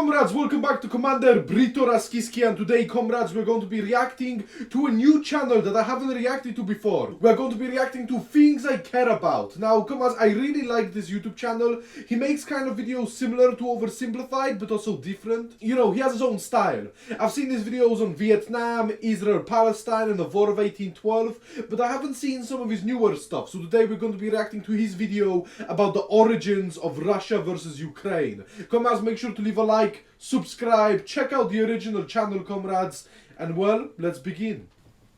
comrades, welcome back to Commander Brito-Ruskie-Ski, and today, comrades, we're going to be reacting to a new channel that I haven't reacted to before. We're going to be reacting to things I care about. Now, comrades, I really like this YouTube channel. He makes kind of videos similar to Simplified, but also different. You know, he has his own style. I've seen his videos on Vietnam, Israel, Palestine, and the War of 1812, but I haven't seen some of his newer stuff. So today we're going to be reacting to his video about the origins of Russia versus Ukraine. Comrades, make sure to leave a like, subscribe, check out the original channel, comrades, and well, let's begin.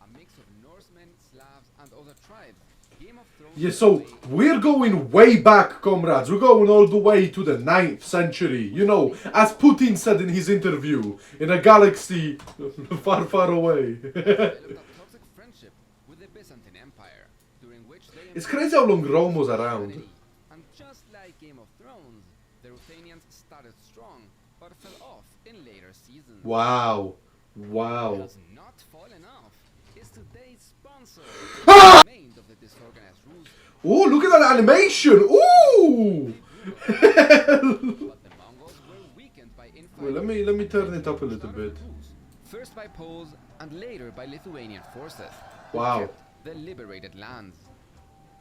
A mix of Norsemen, Slavs, and other tribes. Game of Thrones. Yeah, so we're going way back, comrades. We're going all the way to the 9th century. You know, as Putin said in his interview, in a galaxy far, far away. Toxic friendship with the Byzantine Empire, during which they It's crazy how long Rome was around. And just like Game of Thrones, the Ruthenians started strong, but fell off in later seasons. Wow. Wow. Has not fallen off is today's sponsor. Remained of the disorganized rules. Oh, look at that animation! Ooh! But the Mongols were weakened by Well, infighting. let me turn it up a little bit. First by Poles and later by Lithuanian forces. who Wow. kept the liberated lands.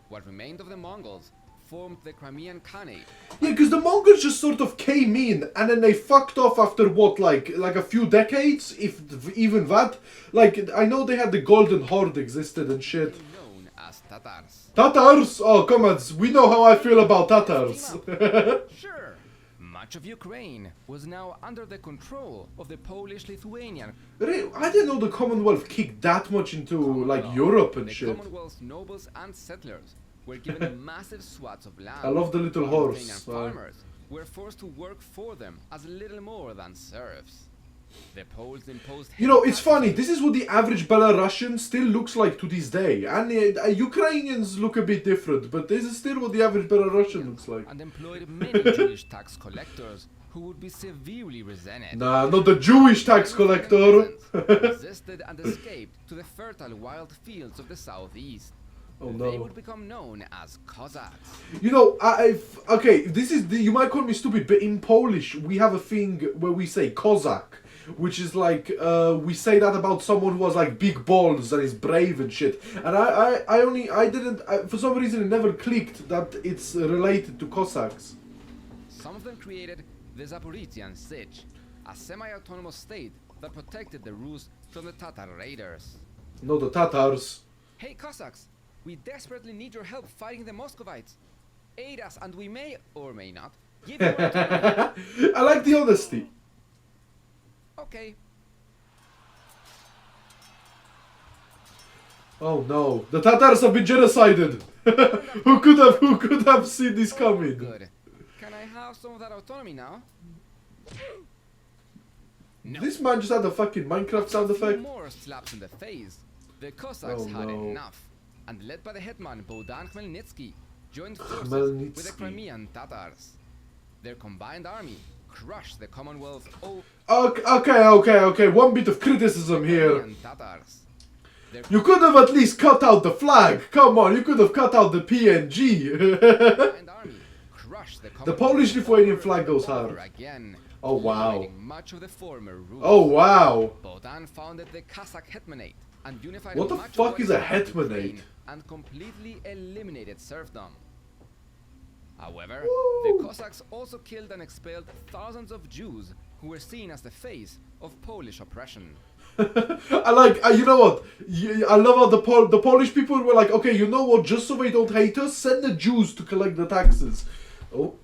What remained of the Mongols formed the Crimean Khanate. Yeah, because the Mongols just sort of came in and then they fucked off after what, like a few decades, if even that. Like, I know they had the Golden Horde existed and shit. Known as Tatars. Tatars? Oh, come on, we know how I feel about Tatars. Sure. Much of Ukraine was now under the control of the Polish-Lithuanian. I didn't know the Commonwealth kicked that much into, like, Europe and The shit. Commonwealth's nobles and settlers were given massive swaths of land. I love the little while horse. Lithuanian farmers were forced to work for them as little more than serfs. The Poles imposed. You know, it's funny, this is what the average Belarusian still looks like to this day. And Ukrainians look a bit different, but this is still what the average Belarusian looks like. And employed many Jewish tax collectors who would be severely resented. Nah, not the Jewish tax collector. Resisted and escaped to the fertile wild fields of the southeast. Oh They no. would become known as Cossacks. You know, okay, this is, you might call me stupid, but in Polish we have a thing where we say Kozak. Which is like, we say that about someone who has like big balls and is brave and shit. And for some reason it never clicked that it's related to Cossacks. Some of them created the Zaporizhian Sich, a semi-autonomous state that protected the Rus from the Tatar raiders. No, the Tatars. Hey Cossacks, we desperately need your help fighting the Muscovites. Aid us and we may, or may not, give you autonomy. I like the honesty. Okay. Oh no, the Tatars have been genocided. Who could have seen this coming? Good. Can I have some of that autonomy now? No. This man just had a fucking Minecraft sound effect. More slaps in the face. The Cossacks Oh, had no. enough, and led by the hetman Bohdan Khmelnytsky, joined forces with the Khmelnytsky. Crimean Tatars. Their combined army crushed the Commonwealth's Okay. One bit of criticism here. Crimean Tatars. Their You could have at least cut out the flag. Come on, you could have cut out the PNG. combined army crushed the The Commonwealth's Polish-Lithuanian flag goes hard. again. Oh wow. eliminating much of the former rule. Oh wow. Bohdan founded the Cossack Hetmanate and unified What the much of fuck what is a now Ukraine hetmanate? and completely eliminated serfdom. However, Woo. the Cossacks also killed and expelled thousands of Jews who were seen as the face of Polish oppression. I like, you know what? I love how the Polish people were like, okay, you know what? Just so they don't hate us, send the Jews to collect the taxes. Oh,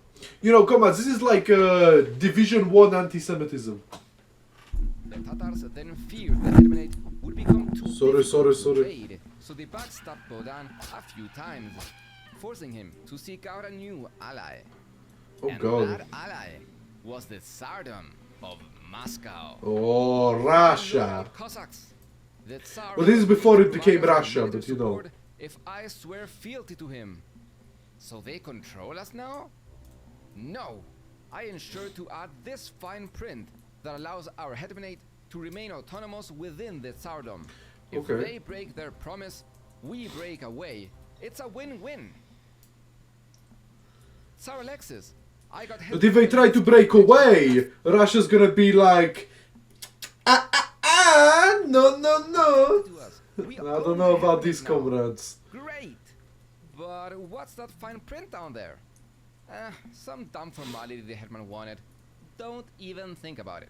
you know, come on, this is like Division 1 anti-Semitism. The Tatars then feared the Hetmanate would become too difficult to invade, so they backstabbed Bohdan a few times, forcing him to seek out a new ally. Oh And god. that ally was the Tsardom of Moscow. Oh, Russia. Cossacks. The Tsar Well, this is before it became provided Russia, military but you know. support if I swear fealty to him. So they control us now? No. I ensure to add this fine print that allows our hetmanate to remain autonomous within the Tsardom. If Okay. they break their promise, we break away. It's a win-win. Tsar Alexis, I got But if they try to break away, Russia's gonna be like, no, no, no. I don't know about these comrades. Great! But what's that fine print down there? Some dumb formality the Hetman wanted. Don't even think about it.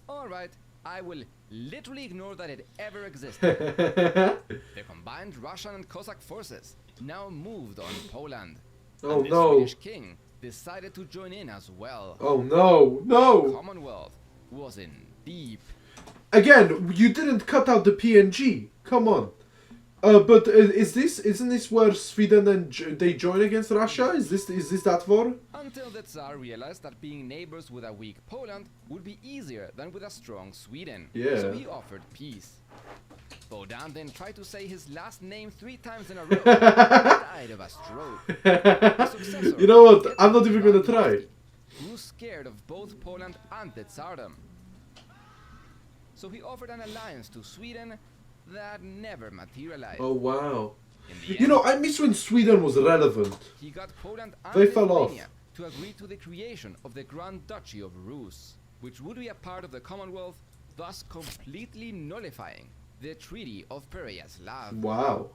Alright, I will literally ignore that it ever existed. The combined Russian and Cossack forces now moved on Poland. Oh and the no. Swedish king decided to join in as well. Oh no, The no. Commonwealth was in deep. Again, you didn't cut out the PNG. Come on. But isn't this where Sweden and they join against Russia? Is this that war? Until the Tsar realized that being neighbors with a weak Poland would be easier than with a strong Sweden. Yeah. So he offered peace. Bohdan then tried to say his last name 3 times in a row and died of a stroke. His successor, You know what? I'm not even gonna try. Brito-Ruskie-Ski, grew scared of both Poland and the Tsardom. So he offered an alliance to Sweden that never materialized. Oh wow. In the You end, know, I miss when Sweden was relevant. he got Poland and They fell off. Lithuania to agree to the creation of the Grand Duchy of Rus, which would be a part of the Commonwealth, thus completely nullifying the Treaty of Pereyaslav. Wow.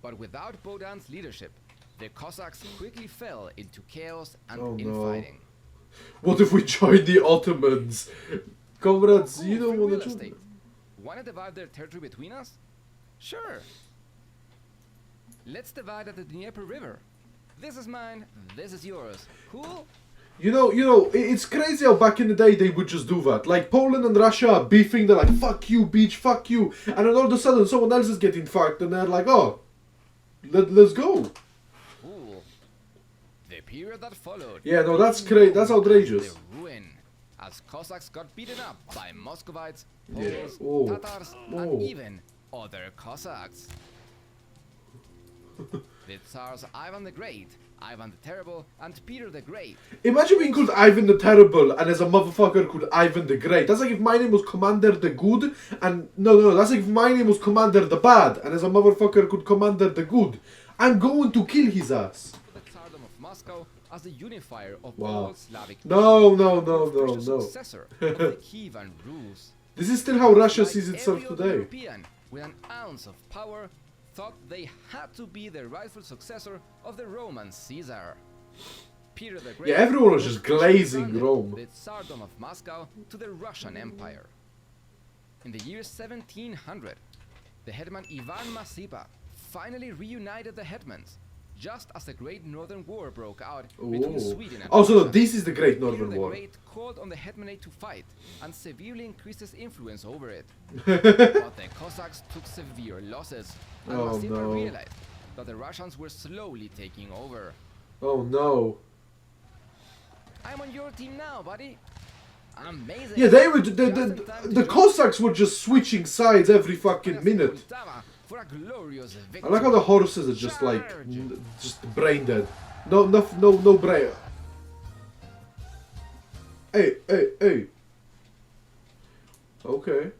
But without Bohdan's leadership, the Cossacks quickly fell into chaos and Oh, no. infighting. What if we join the Ottomans? Comrades, Ooh, you don't free want real to join. estate. Want to divide their territory between us? Sure. Let's divide at the Dnieper River. This is mine, this is yours. Cool? You know, it's crazy how back in the day they would just do that. Like Poland and Russia are beefing, they're like, fuck you, beach, fuck you. And then all of a sudden someone else is getting fucked and they're like, oh, let's go. Cool. The period that followed. Yeah, no, that's crazy, that's outrageous. The ruin, as Cossacks got beaten up by Muscovites, Yeah. Poles, Oh. Tatars, Oh. and even other Cossacks. The Tsars Ivan the Great, Ivan the Terrible, and Peter the Great. Imagine being called Ivan the Terrible and as a motherfucker called Ivan the Great. That's like if my name was Commander the Good and... No, that's like if my name was Commander the Bad and as a motherfucker called Commander the Good. I'm going to kill his ass. The Tsardom of Moscow as the unifier of Wow. all Slavic No, peoples, no. successor of the Kievan Rus. This is still how Russia Like sees itself every other today. European with an ounce of power thought they had to be the rightful successor of the Roman Caesar. Peter the Great Yeah, everyone was just officially glazing granted Rome. the Tsardom of Moscow to the Russian Empire. In the year 1700, the hetman Ivan Mazepa finally reunited the hetmans, just as the Great Northern War broke out between Oh. Sweden and Also, Russia. this is the Great Peter Northern the War. Great called on the hetmanate to fight and severely increased his influence over it. But the Cossacks took severe losses, and Oh, Mazepa no. realized that the Russians were slowly taking over. Oh no. I'm on your team now, buddy. Amazing. Yeah, they were Just in time to the join Cossacks were just switching sides every fucking minute. for a glorious I victory. like how the horses are just like just brain dead. No brain. Hey. Okay.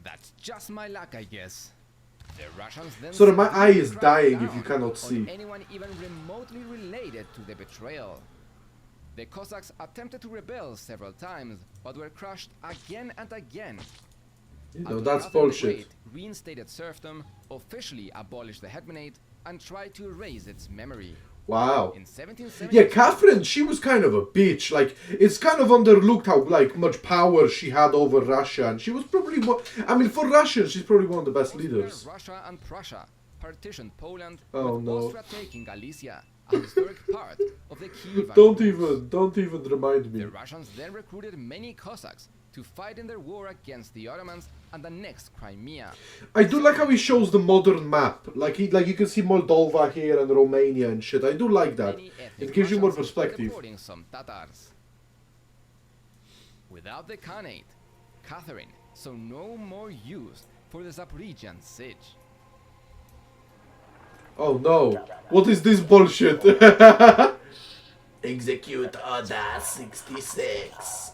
That's just my luck, I guess. The Russians then Sorry, my eye is cracked dying if down you cannot on see. anyone even remotely related to the betrayal. The Cossacks attempted to rebel several times, but were crushed again and again. You know, Until that's Catherine the bullshit. Great reinstated serfdom, officially abolished the hetmanate, and tried to erase its memory. Wow. In 1772, Yeah, Catherine, she was kind of a bitch. Like, it's kind of underlooked how like much power she had over Russia, and she was probably one. I mean, for Russians, she's probably one of the best leaders. Russia and Prussia partitioned Poland, Oh, with no. Austria taking Galicia, a historic part of the Kievan Don't Rus. even remind me. The Russians then recruited many Cossacks to fight in their war against the Ottomans and annexed Crimea. I do like how he shows the modern map. Like you can see Moldova here and Romania and shit. I do like that. Many It ethnic gives you more Russians perspective. deporting some Tatars. Without the Khanate, Catherine saw no more use for the Zaporizhian siege. Oh no. What is this bullshit? Execute Order 66.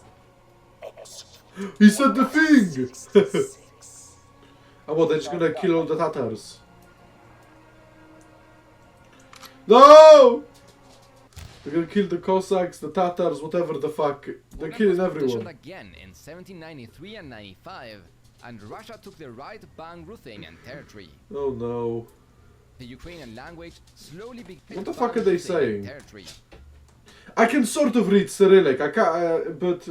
He said the thing! And what, they're just gonna kill all the Tatars? No! They're gonna kill the Cossacks, the Tatars, whatever the fuck. They're killing everyone. Again in 1793 and 95, and Russia took the right Bang Ruthenian territory. Oh no. The Ukrainian language slowly became What the fuck are they saying? territory. I can sort of read Cyrillic, I can't, but...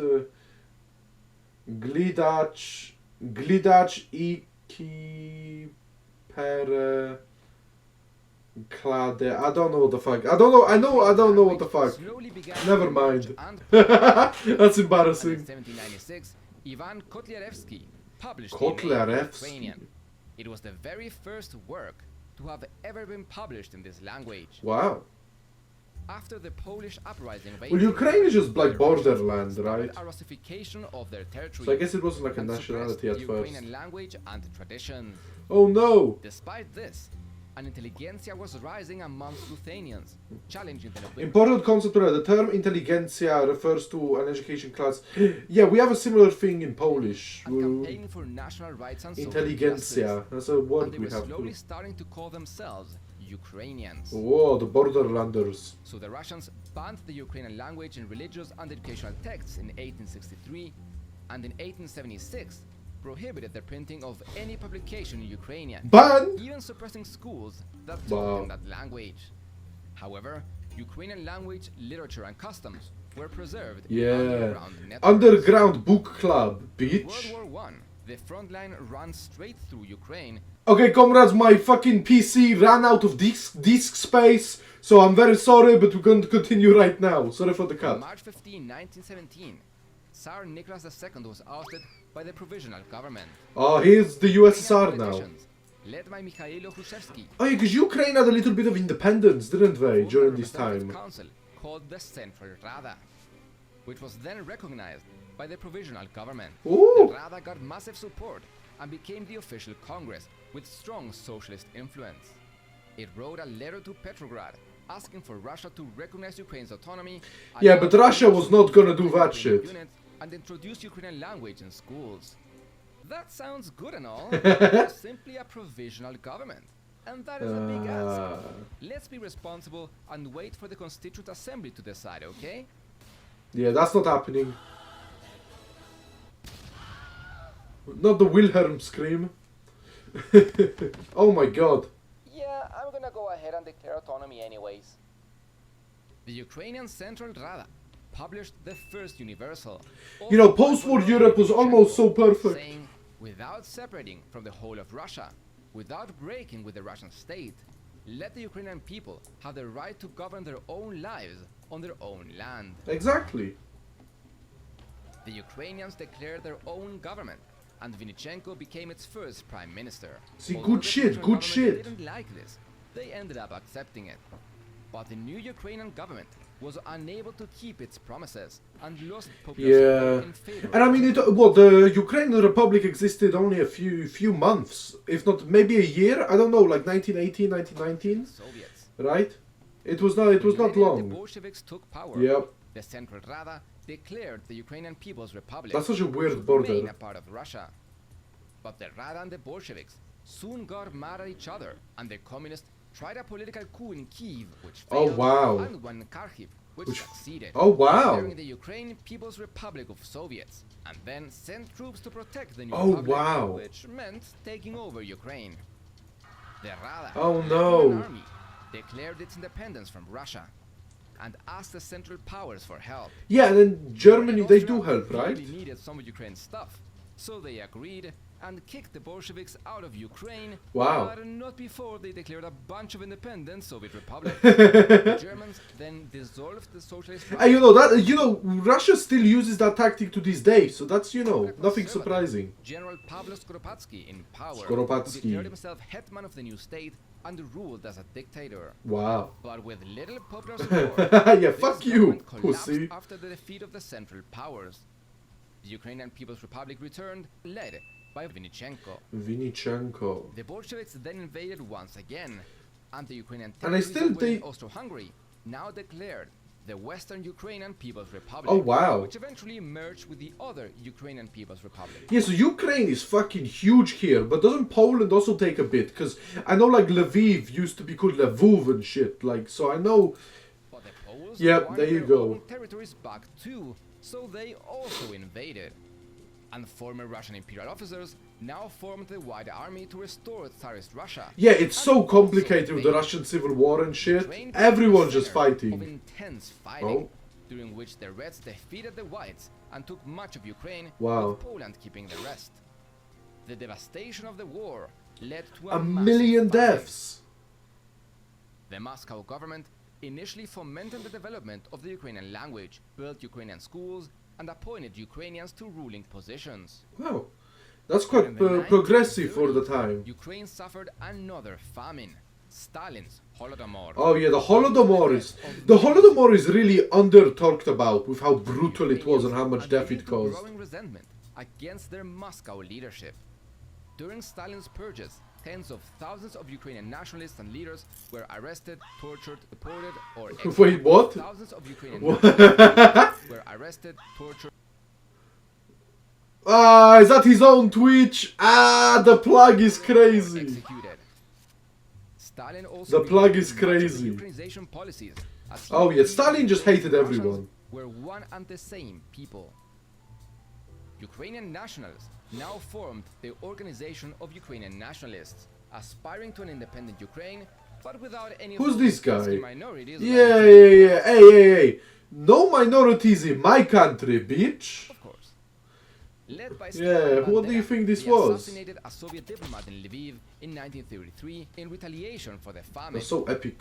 Glidach iki pere klade. I don't know what the fuck. I don't know what the fuck. Never mind. That's embarrassing. In 1796, Ivan Kotlяревski published Kotlяревski. Ukrainian. It was the very first work to have ever been published in this language. Wow. After the Polish uprising of Well, Ukraine is just like the borderland, Russians right? started a Russification of their territory. So I guess it wasn't like a and nationality suppressed at the first. Ukrainian language and traditions. Oh no! Despite this, an intelligentsia was rising amongst Ruthenians, challenging the nobility. Important concept, the term intelligentsia refers to an education class. Yeah, we have a similar thing in Polish. And campaigning for national rights and social Intelligentsia. justice. That's a word And they we were have slowly too. starting to call themselves Ukrainians. Whoa, the borderlanders. So the Russians banned the Ukrainian language in religious and educational texts in 1863, and in 1876 prohibited the printing of any publication in Ukrainian, Ban! even suppressing schools that taught Wow. them that language. However, Ukrainian language, literature and customs were preserved in Yeah. underground networks. Underground book club, World bitch. War I, the front line ran straight through Ukraine. Okay, comrades, my fucking PC ran out of disk space, so I'm very sorry, but we're going to continue right now. Sorry for the On cut. March 15, 1917, Tsar Nicholas II was ousted by the provisional government. Oh, here's the USSR now. Politicians, led by Mikhailo Hrushevsky, Oh yeah, because Ukraine had a little bit of independence, didn't they, formed during a this representative time? council called the Central Rada, which was then recognized by the provisional government. Ooh. The Rada got massive support and became the official Congress with strong socialist influence. It wrote a letter to Petrograd asking for Russia to recognize Ukraine's autonomy. Yeah, allow but Russia was not gonna do that Ukrainian shit. units, and introduce Ukrainian language in schools. That sounds good and all, but it's simply a provisional government. And that is a big ask. Let's be responsible and wait for the Constituent Assembly to decide, okay? Yeah, that's not happening. Not the Wilhelm scream. Oh my god. Yeah, I'm gonna go ahead and declare autonomy anyways. The Ukrainian Central Rada published the first universal. You know, post-war Europe was almost so perfect. Saying, without separating from the whole of Russia, without breaking with the Russian state, let the Ukrainian people have the right to govern their own lives on their own land. Exactly. The Ukrainians declared their own government, and Vinichenko became its first prime minister. See, Although good the shit, provisional good government shit. didn't like this. They ended up accepting it. But the new Ukrainian government was unable to keep its promises and lost popular Yeah. support in favor And I of mean, the Ukrainian Republic existed only a few months, if not maybe a year. I don't know, like 1918, 1919, the Soviets. right? It was not The long. Bolsheviks took power. Yep. The Central Rada declared the Ukrainian People's Republic That's such a weird should border. remain a part of Russia. But the Rada and the Bolsheviks soon got mad at each other, and the communists tried a political coup in Kiev, which Oh, failed, wow. and one in Kharkiv, which succeeded. Oh, wow. Declaring the Ukraine People's Republic of Soviets, and then sent troops to protect the new Oh, republic, wow. which meant taking over Ukraine. The Rada, Oh, led no. by an army, declared its independence from Russia and asked the Central Powers for help. Yeah, and then Germany, they do Austria help, right? really needed some of Ukraine's stuff, so they agreed and kicked the Bolsheviks out of Ukraine. Wow. But not before they declared a bunch of independent Soviet republics. The Germans then dissolved the socialist. And Russia still uses that tactic to this day, so that's, nothing surprising. General Pavlo Skoropadsky in power, Skoropadsky. who declared himself hetman of the new state and ruled as a dictator. Wow. But with little popular support, Yeah, this fuck you, government collapsed pussy. after the defeat of the Central Powers. The Ukrainian People's Republic returned, led by Vinichenko. Vinichenko. The Bolsheviks then invaded once again, and the Ukrainian And I territories still within think- Austro-Hungary now declared the Western Ukrainian People's Republic. Oh, wow. Which eventually merged with the other Ukrainian People's Republic. Yeah, so Ukraine is fucking huge here, but doesn't Poland also take a bit? Because I know like Lviv used to be called Lvov and shit, like, so I know... But the Poles Yep, wanted there you their go. own territories back too, so they also invaded. And former Russian imperial officers now formed the White Army to restore Tsarist Russia. Yeah, it's And so also complicated with the invaded. Russian Civil War and shit. Ukraine became Everyone's the just center Of fighting. intense fighting, Oh. during which the Reds defeated the Whites and took much of Ukraine, Wow. with Poland keeping the rest. The devastation of the war led to A massive million famine. deaths. The Moscow government initially fomented the development of the Ukrainian language, built Ukrainian schools, and appointed Ukrainians to ruling positions. Wow. That's quite In the progressive for the 1930s, time. Ukraine suffered another famine, Stalin's Holodomor. Oh yeah, the Holodomor is really under-talked about with how brutal it was and how much death it caused. Growing resentment against their Moscow leadership. During Stalin's purges, tens of thousands of Ukrainian nationalists and leaders were arrested, tortured, deported, or exiled. Wait, what? Thousands of Ukrainian What? nationalists were arrested, tortured, Ah, is that his own Twitch? Ah, the plug is or crazy. executed. Stalin also The plug began is much of the crazy. Ukrainization policies, as he Oh yeah, believed Stalin just that hated Russians everyone. were one and the same people. Ukrainian nationalists now formed the Organization of Ukrainian Nationalists, aspiring to an independent Ukraine, but without any of Who's those this guy? pesky minorities like Yeah, Jews. yeah, yeah. Hey. No minorities in my country, bitch. Of course. Led by Yeah, Stefan what do you Bandera, think this he was? assassinated a Soviet diplomat in Lviv in 1933 in retaliation for the famine. That's so epic.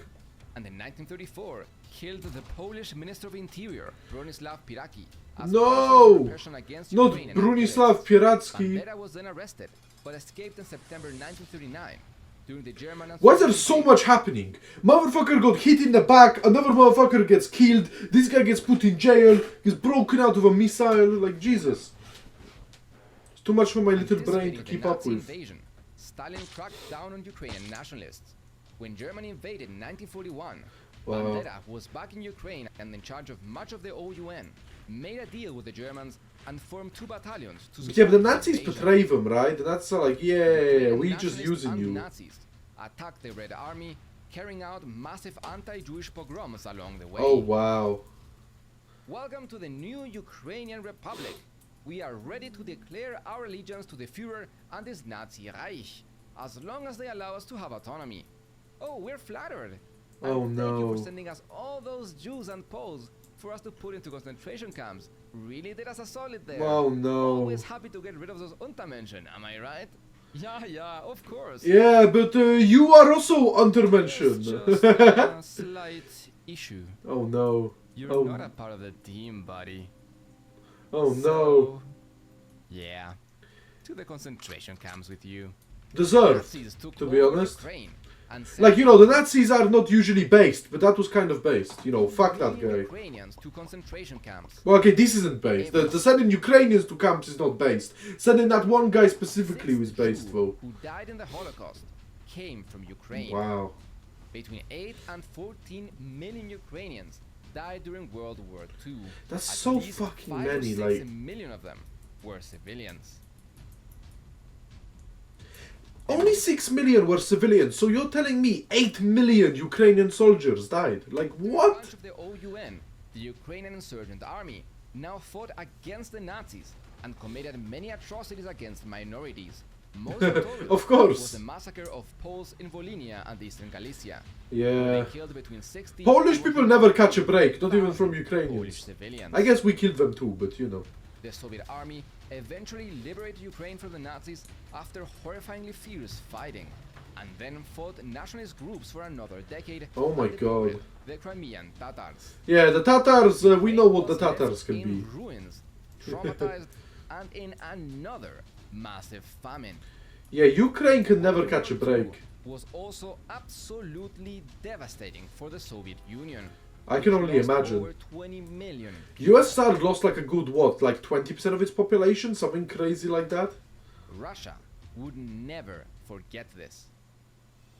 And in 1934 killed the Polish Minister of Interior, Bronislaw Piraki, as No! part of the repression against Not Ukrainian Bronislaw activists. Piracki. Bandera was then arrested, but escaped in September 1939 during the German and Why is there Soviet so invasion. much happening? Motherfucker got hit in the back, another motherfucker gets killed, this guy gets put in jail, he's broken out of a missile, like Jesus. It's too much for my little brain Anticipating to the keep up Nazi with. Invasion, Stalin cracked down on Ukrainian nationalists. When Germany invaded in 1941, Wow. Bandera, who was back in Ukraine and in charge of much of the OUN, made a deal with the Germans and formed 2 battalions to support Yeah, but the the Nazis invasion. betray them, right? The Nazis are like, yeah, Ukrainian we just nationalists using and you. Nazis attacked the Red Army, carrying out massive anti-Jewish pogroms along the way. Oh, wow. Welcome to the new Ukrainian Republic. We are ready to declare our allegiance to the Führer and his Nazi Reich, as long as they allow us to have autonomy. Oh, we're flattered. And Oh, thank you for no. sending us all those Jews and Poles for us to put into concentration camps. Really did us a solid there. Oh, no. Always happy to get rid of those Untermenschen, am I right? Yeah, of course. Yeah, but you are also It's undermentioned. just a slight issue. Oh, no. You're Oh. not a part of the team, buddy. Oh, no. So, yeah, to the concentration camps with you. Deserved, Nazis took to be over honest. Ukraine and Like, you know, the Nazis are not usually based, but that was kind of based. You know, fuck that sending guy. Ukrainians to concentration camps. Well, okay, this isn't based. The sending Ukrainians to camps is not based. Sending that one guy specifically was 6 based, Jews though. who died in the Holocaust came from Ukraine. Wow. Between 8 and 14 million Ukrainians died during World War II. That's At so least fucking 5 or many, 6 like... million of them were civilians. Only 6 million were civilians, so you're telling me 8 million Ukrainian soldiers died? Like, The what? branch of the OUN, the Ukrainian Insurgent Army, now fought against the Nazis and committed many atrocities against minorities. Most notorious Of course. was the massacre of Poles in Volhynia and eastern Galicia. Yeah. They killed between 60 Polish and people never catch a break, not even 100,000 from Polish Ukrainians. civilians. I guess we killed them too, but you know. The Soviet army eventually liberated Ukraine from the Nazis after horrifyingly fierce fighting, and then fought nationalist groups for another decade. Oh my and God. defeated the Crimean Tatars. Yeah, the Tatars, we know what the Ukraine was Tatars left can in be. ruins, traumatized, and in another massive famine. Yeah, Ukraine can never World catch a War II break. Was also absolutely devastating for the Soviet Union. I can which only lost imagine. Over 20 million. USSR lost like a good what, like 20% of its population? Something crazy like that? Russia would never forget this.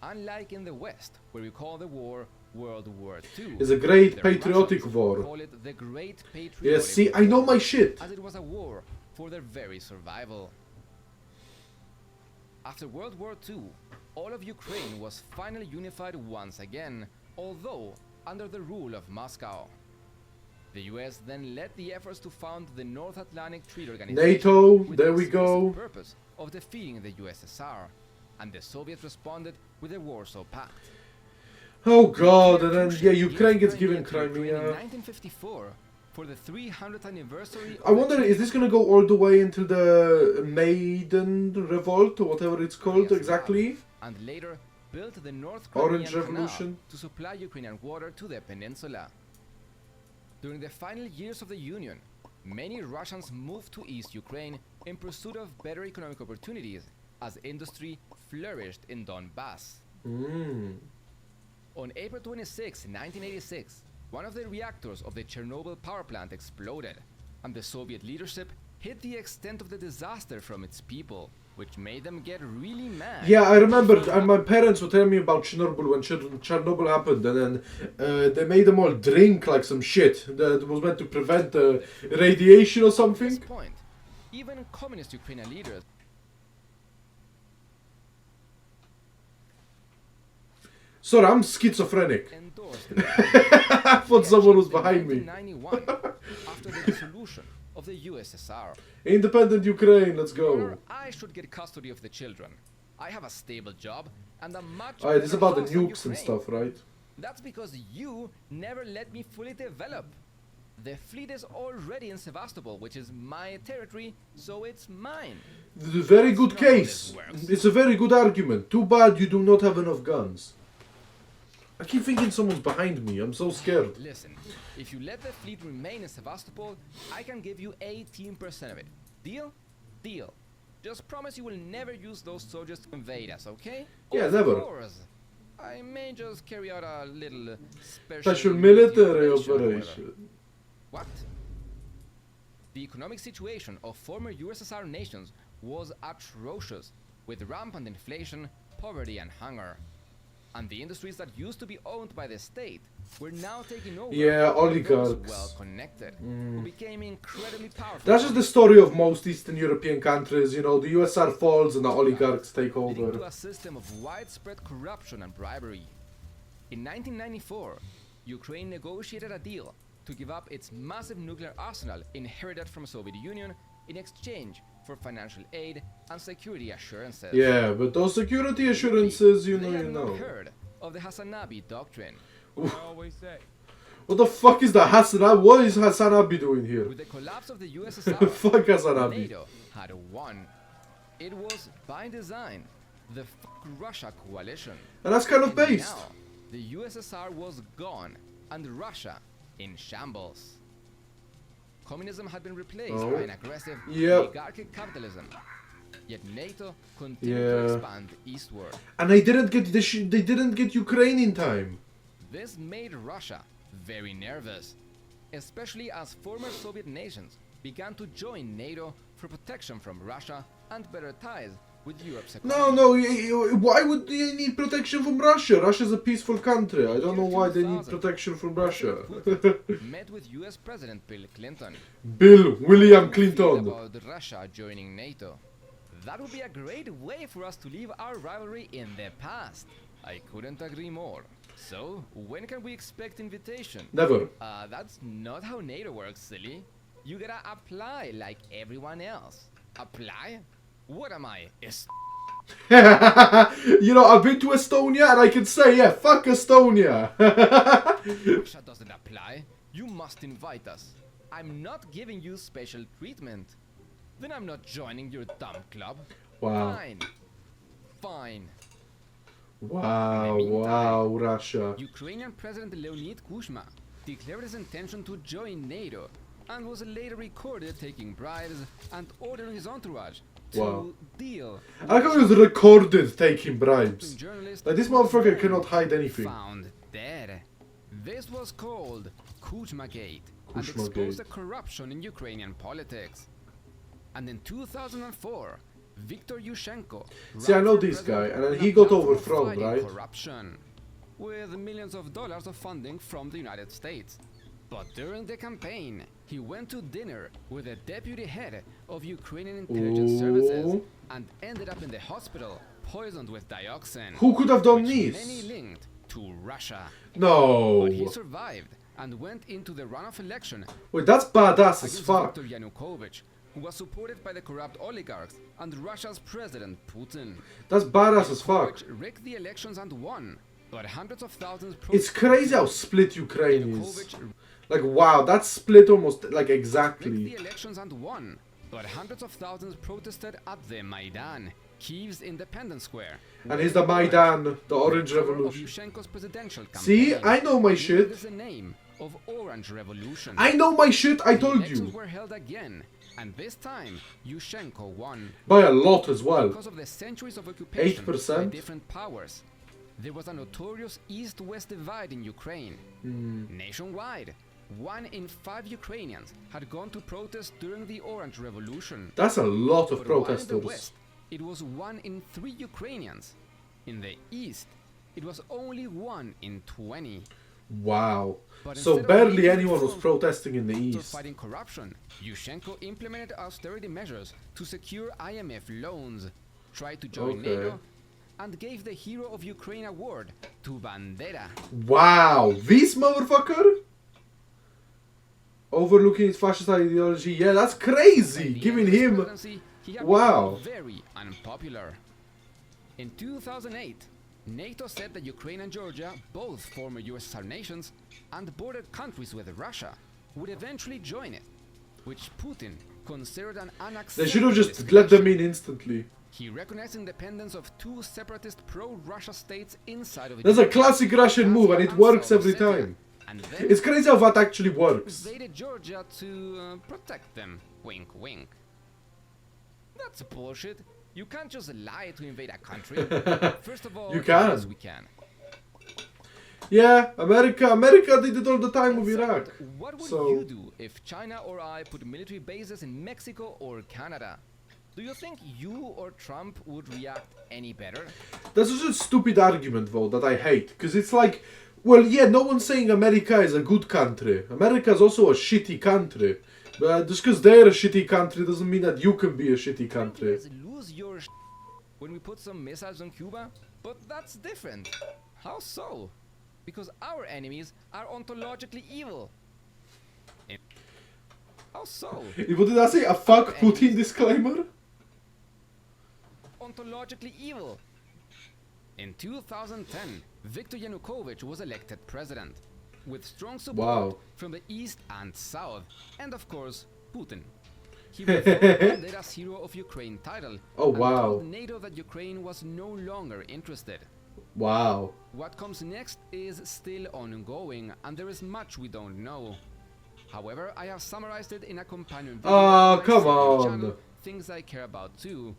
Unlike in the West, where we call the war World War II. It's a great The patriotic Russians war. call it the Great Patriotic Yeah, see, I War, know my shit. as it was a war for their very survival. After World War II, all of Ukraine was finally unified once again, although under the rule of Moscow. The US then led the efforts to found the North Atlantic Treaty Organization NATO, with there the we explicit go. purpose of defeating the USSR, and the Soviets responded with the Warsaw Pact. Oh god, and then, yeah, Gave Ukraine gets Ukraine given to Ukraine in Crimea. 1954 for the 300th anniversary I of wonder, the is this gonna go all the way into the Maiden Revolt, or whatever it's called exactly? and later built the North Orange Crimean Canal Revolution? to supply Ukrainian water to the peninsula. During the final years of the Union, many Russians moved to East Ukraine in pursuit of better economic opportunities as industry flourished in Donbass. On April 26, 1986, one of the reactors of the Chernobyl power plant exploded, and the Soviet leadership hid the extent of the disaster from its people, which made them get really mad. Yeah, I remember, and my parents were telling me about Chernobyl when Chernobyl happened, and then they made them all drink like some shit that was meant to prevent radiation or At something. this point, even communist Ukrainian leaders Sorry, I'm schizophrenic. endorsed I thought someone was behind me. 1991, after the dissolution of the USSR. Independent Ukraine, let's go. Or I should get custody of the children. I have a stable job and a much Alright, this is better about the house than nukes and Ukraine. stuff, right? That's because you never let me fully develop. The fleet is already in Sevastopol, which is my territory, so it's mine. Very good That's not how case. this works. It's a very good argument. Too bad you do not have enough guns. I keep thinking someone's behind me. I'm so scared. Listen, if you let the fleet remain in Sevastopol, I can give you 18% of it. Deal? Deal. Just promise you will never use those soldiers to invade us, okay? Yeah, Of never. course. I may just carry out a little Special military or whatever. operation. What? The economic situation of former USSR nations was atrocious, with rampant inflation, poverty and hunger. And the industries that used to be owned by the state were now taking over Yeah, by those oligarchs. well-connected, who became incredibly powerful. That's just the story of most Eastern European countries. You know, the USSR falls and the oligarchs take leading to over. a system of widespread corruption and bribery. In 1994, Ukraine negotiated a deal to give up its massive nuclear arsenal inherited from the Soviet Union in exchange for financial aid and security assurances. Yeah, but those security assurances, you They know, had you not know. heard of the Hasanabi doctrine. I always say. What the fuck is that Hassan? What is Hassan Abi doing here? With the collapse of the USSR, Fuck Hassan Abi. NATO had won. It was, by design, the Fuck Russia coalition. And that's kind of And based. now, the USSR was gone, and Russia in shambles. Communism had been replaced Oh. by an aggressive Yep. oligarchic capitalism. Yet NATO continued to Yeah. expand eastward. And they didn't get they didn't get Ukraine in time. This made Russia very nervous, especially as former Soviet nations began to join NATO for protection from Russia and better ties with Europe's economy. No, why would they need protection from Russia? Russia's a peaceful country. I don't know why they need 2000, protection from Russia. Putin met with US President Bill Clinton. William How do you feel Clinton. about Russia joining NATO? That would be a great way for us to leave our rivalry in the past. I couldn't agree more. So, when can we expect invitation? Never. That's not how NATO works, silly. You gotta apply like everyone else. Apply? What am I? You know, I've been to Estonia and I can say, yeah, fuck Estonia. Russia doesn't apply. You must invite us. I'm not giving you special treatment. Then I'm not joining your dumb club. Wow. Fine. Fine. Wow, In the wow, Russia. Ukrainian President Leonid Kuchma declared his intention to join NATO and was later recorded taking bribes and ordering his entourage to Wow. deal I like how he was recorded taking bribes. with journalists Like, this motherfucker cannot hide anything. found dead. This was called Kuchma-gate and Kuchma-gate. exposed the corruption in Ukrainian politics. And in 2004, Viktor Yushchenko See, I know ran for this guy, president and then in he a got platform overthrown, fighting right? Corruption. with millions of dollars of funding from the United States. But during the campaign, he went to dinner with the deputy head of Ukrainian intelligence services and ended up in the hospital poisoned with dioxin. Who could have done which this? many linked to Russia. No. But he survived and went into the runoff election Wait, that's badass as against fuck. Viktor Yanukovych, who was supported by the corrupt oligarchs and Russia's President Putin. That's badass as fuck. Yanukovych rigged the elections and won, but hundreds of thousands. It's crazy how split Ukraine is. Yanukovych Like, wow, that's split almost, like, rigged exactly. the elections and won, but hundreds of thousands protested at the Maidan, Kyiv's Independence Square. And here's the Maidan, the Orange Of Revolution. Yushchenko's presidential campaign. See, I know my shit. This is the name of Orange Revolution. I know my shit, I told Elections you. were held again, and this time Yushchenko won. By a lot as well. Because of the centuries of occupation by 8%? different powers, there was a notorious East-West divide in Ukraine. Nationwide, 1 in 5 Ukrainians had gone to protest during the Orange Revolution. That's a lot of But while in the protesters. West, it was 1 in 3 Ukrainians. In the East, it was only 1 in 20. Wow. But So instead of barely making anyone was reforms protesting in the after East. fighting corruption, Yushchenko implemented austerity measures to secure IMF loans, tried to join Okay. NATO, and gave the Hero of Ukraine award to Bandera. Wow, this motherfucker? Overlooking his fascist ideology, yeah, that's crazy. By the Giving end of his him, presidency, he had wow. become very unpopular. In 2008, NATO said that Ukraine and Georgia, both former USSR nations and bordered countries with Russia, would eventually join it, which Putin considered an unacceptable they should have just let them in instantly. He recognized independence of 2 separatist pro-Russia states inside of it. That's a classic Russian move and it works every time. And then It's crazy how that actually works. invaded Georgia to protect them. Wink, wink. That's bullshit. You can't just lie to invade a country. First of all, You can. yes, we can. Yeah, America did it all the time with Iraq. Second, what would So- you do if China or I put military bases in Mexico or Canada? Do you think you or Trump would react any better? That's such a stupid argument though that I hate. Because it's like, well yeah, no one's saying America is a good country. America is also a shitty country. But just because they're a shitty country doesn't mean that you can be a shitty country. Let's lose your when we put some missiles on Cuba, but that's different. How so? Because our enemies are ontologically evil. How so? What did I say? A fuck Putin disclaimer? Ontologically evil. In 2010, Viktor Yanukovych was elected president, with strong support Wow. from the East and South, and of course, Putin. He revoked Bandera's Hero of Ukraine title Oh, and wow. told NATO that Ukraine was no longer interested. Wow. What comes next is still ongoing, and there is much we don't know. However, I have summarized it in a companion video Oh, on my come second on. channel, Things I Care About Too,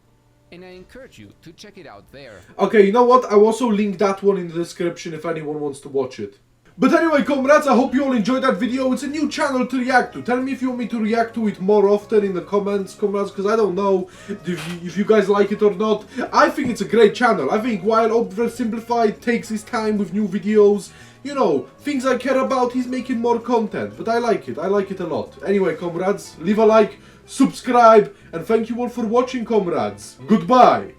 and I encourage you to check it out there. Okay, you know what? I'll also link that one in the description if anyone wants to watch it. But anyway, comrades, I hope you all enjoyed that video. It's a new channel to react to. Tell me if you want me to react to it more often in the comments, comrades, because I don't know if you guys like it or not. I think it's a great channel. I think while Simplified takes his time with new videos, you know, Things I Care About, he's making more content. But I like it. I like it a lot. Anyway, comrades, leave a like, subscribe, and thank you all for watching, comrades. Goodbye.